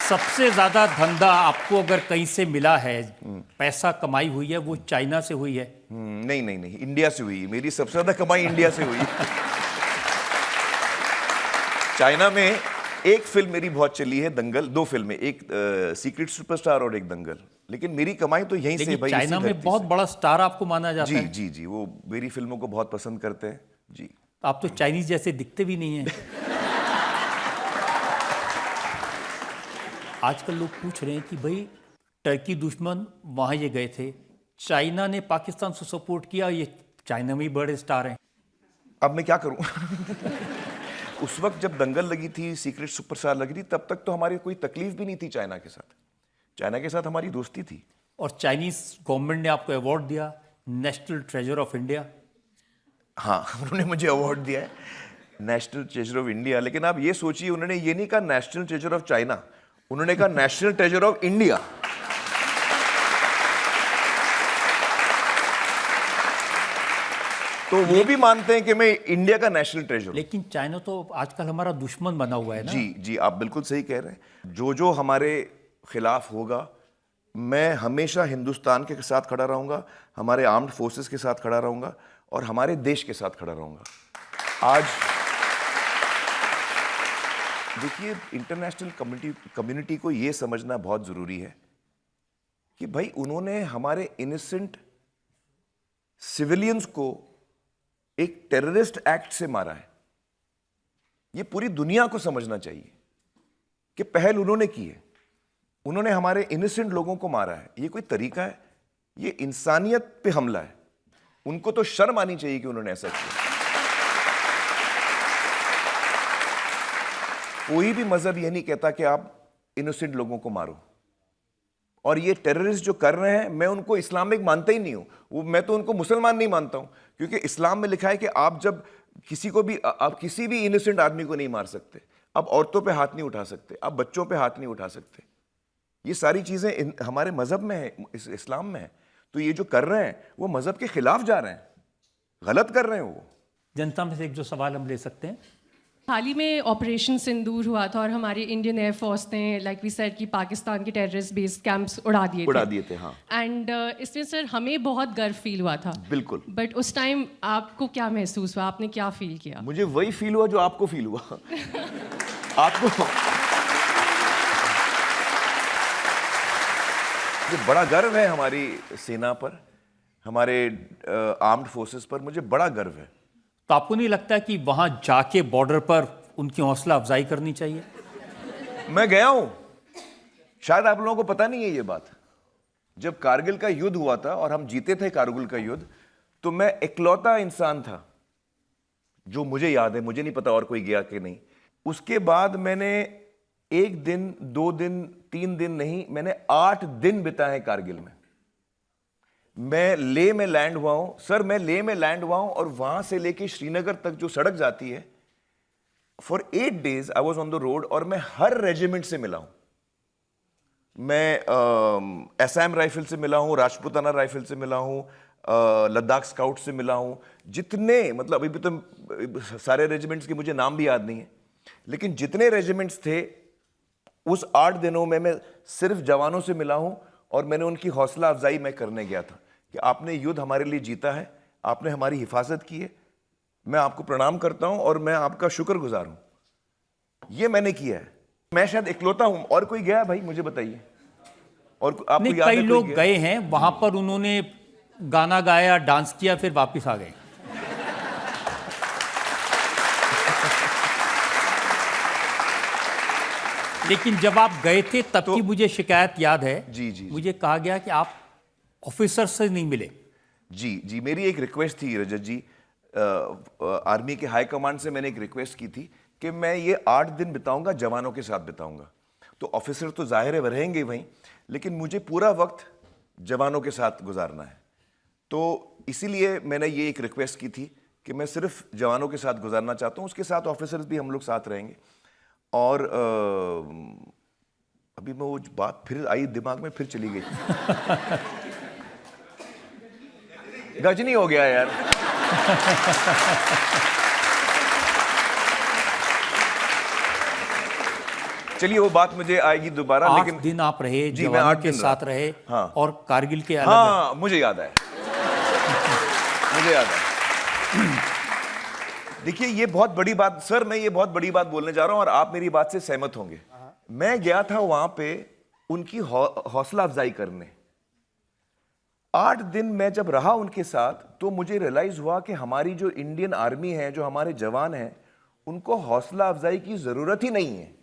सबसे ज्यादा धंधा आपको अगर कहीं से मिला है, पैसा कमाई हुई है, वो चाइना से हुई है? नहीं नहीं नहीं, इंडिया से हुई। मेरी सबसे ज्यादा कमाई इंडिया से हुई। चाइना में एक फिल्म मेरी बहुत चली है, दंगल। 2 फिल्में, एक सीक्रेट सुपरस्टार और एक दंगल। लेकिन मेरी कमाई तो यहीं से भाई। चाइना में बहुत बड़ा स्टार आपको माना जाता है। जी जी जी, वो मेरी फिल्मों को बहुत पसंद करते हैं जी। आप तो चाइनीज जैसे दिखते भी नहीं हैं। आजकल लोग पूछ रहे हैं कि भाई टर्की दुश्मन वहां ये गए थे, चाइना ने पाकिस्तान से सपोर्ट किया, ये चाइना में ही बड़े स्टार हैं। अब मैं क्या करूं? उस वक्त जब दंगल लगी थी, सीक्रेट सुपरस्टार लगी थी, तब तक तो हमारी कोई तकलीफ भी नहीं थी चाइना के साथ। चाइना के साथ हमारी दोस्ती थी। और चाइनीज गवर्नमेंट ने आपको अवार्ड दिया, नेशनल ट्रेजर ऑफ इंडिया। हाँ, उन्होंने मुझे अवार्ड दिया है, नेशनल ट्रेजर ऑफ इंडिया। लेकिन आप ये सोचिए, उन्होंने ये नहीं कहा नेशनल ट्रेजर ऑफ चाइना, उन्होंने कहा नेशनल ट्रेजर ऑफ इंडिया। तो वो भी मानते हैं कि मैं इंडिया का नेशनल ट्रेजर। लेकिन चाइना तो आजकल हमारा दुश्मन बना हुआ है ना। जी जी, आप बिल्कुल सही कह रहे हैं। जो जो हमारे खिलाफ होगा, मैं हमेशा हिंदुस्तान के साथ खड़ा रहूंगा, हमारे आर्म्ड फोर्सेस के साथ खड़ा रहूंगा और हमारे देश के साथ खड़ा रहूंगा। आज देखिए, इंटरनेशनल कम्युनिटी को यह समझना बहुत जरूरी है कि भाई उन्होंने हमारे इनोसेंट सिविलियंस को एक टेररिस्ट एक्ट से मारा है। यह पूरी दुनिया को समझना चाहिए कि पहल उन्होंने की है। उन्होंने हमारे इनोसेंट लोगों को मारा है। यह कोई तरीका है? यह इंसानियत पे हमला है। उनको तो शर्म आनी चाहिए कि उन्होंने ऐसा किया। कोई भी मजहब यह नहीं कहता कि आप इनोसेंट लोगों को मारो। और ये टेररिस्ट जो कर रहे हैं, मैं उनको इस्लामिक मानता ही नहीं हूं। मैं तो उनको मुसलमान नहीं मानता हूं, क्योंकि इस्लाम में लिखा है कि आप जब किसी को भी, आप किसी भी इनोसेंट आदमी को नहीं मार सकते। आप औरतों पे हाथ नहीं उठा सकते, आप बच्चों पे हाथ नहीं उठा सकते। ये सारी चीजें हमारे मजहब में है, इस्लाम में है। तो ये जो कर रहे हैं वो मजहब के खिलाफ जा रहे हैं, गलत कर रहे हैं वो। जनता में से एक जो सवाल हम ले सकते हैं, हाल ही में ऑपरेशन सिंदूर हुआ था और हमारे इंडियन एयरफोर्स ने लाइक वी सेड कि पाकिस्तान के टेररिस्ट बेस्ड कैंप्स उड़ा दिए थे। हाँ। एंड इसमें सर हमें बहुत गर्व फील हुआ था। बिल्कुल। बट उस टाइम आपको क्या महसूस हुआ, आपने क्या फील किया? मुझे वही फील हुआ जो आपको फील हुआ। आपको मुझे बड़ा गर्व है हमारी सेना पर, हमारे आर्म्ड फोर्सेस पर। मुझे बड़ा गर्व है। तो आपको नहीं लगता कि वहां जाके बॉर्डर पर उनकी हौसला अफजाई करनी चाहिए? मैं गया हूं, शायद आप लोगों को पता नहीं है ये बात। जब कारगिल का युद्ध हुआ था और हम जीते थे कारगिल का युद्ध, तो मैं इकलौता इंसान था जो, मुझे याद है, मुझे नहीं पता और कोई गया कि नहीं। उसके बाद मैंने 1 दिन 2 दिन 3 दिन नहीं, मैंने 8 दिन बिताए हैं कारगिल में। मैं लेह में लैंड हुआ हूं सर, मैं लेह में लैंड हुआ हूं और वहां से लेके श्रीनगर तक जो सड़क जाती है, for 8 days I was on the road. और मैं हर रेजिमेंट से मिला हूं। मैं असम राइफल से मिला हूं, राजपूताना राइफल से मिला हूं, लद्दाख स्काउट से मिला हूं। जितने, मतलब अभी तो सारे रेजिमेंट्स के मुझे नाम भी याद नहीं है, लेकिन जितने रेजिमेंट्स थे उस 8 दिनों में मैं सिर्फ जवानों से मिला हूं। और मैंने उनकी हौसला अफजाई मैं करने गया था कि आपने युद्ध हमारे लिए जीता है, आपने हमारी हिफाजत की है, मैं आपको प्रणाम करता हूं और मैं आपका शुक्रगुजार हूं। ये मैंने किया है। मैं शायद इकलौता हूं, और कोई गया भाई मुझे बताइए? और आपको नहीं, याद है कई कोई लोग गया? गए हैं वहां पर, उन्होंने गाना गाया, डांस किया, फिर वापस आ गए। लेकिन जब आप गए थे तब की मुझे शिकायत याद है। जी। मुझे कहा गया कि आप ऑफिसर से नहीं मिले। जी, मेरी एक रिक्वेस्ट थी रजत जी, आर्मी के हाई कमांड से मैंने एक रिक्वेस्ट की थी कि मैं ये 8 दिन बिताऊंगा, जवानों के साथ बिताऊंगा। तो ऑफिसर तो जाहिर है रहेंगे वहीं, लेकिन मुझे पूरा वक्त जवानों के साथ गुजारना है। तो इसीलिए मैंने ये एक रिक्वेस्ट की थी कि मैं सिर्फ जवानों के साथ गुजारना चाहता हूँ, उसके साथ ऑफिसर्स भी हम लोग साथ रहेंगे। और अभी मैं वो बात फिर आई दिमाग में, फिर चली गई। गजनी हो गया यार। चलिए वो बात मुझे आएगी दोबारा, 8 लेकिन दिन आप रहे, जी, मैं जवानों 8 के दिन साथ रहा। रहे हाँ। और कारगिल के अलग हाँ मुझे याद है मुझे याद है। देखिए ये बहुत बड़ी बात सर, मैं ये बहुत बड़ी बात बोलने जा रहा हूं और आप मेरी बात से सहमत होंगे। मैं गया था वहां पे उनकी हौसला अफजाई करने। 8 दिन मैं जब रहा उनके साथ तो मुझे रियलाइज हुआ कि हमारी जो इंडियन आर्मी है, जो हमारे जवान हैं, उनको हौसला अफजाई की जरूरत ही नहीं है।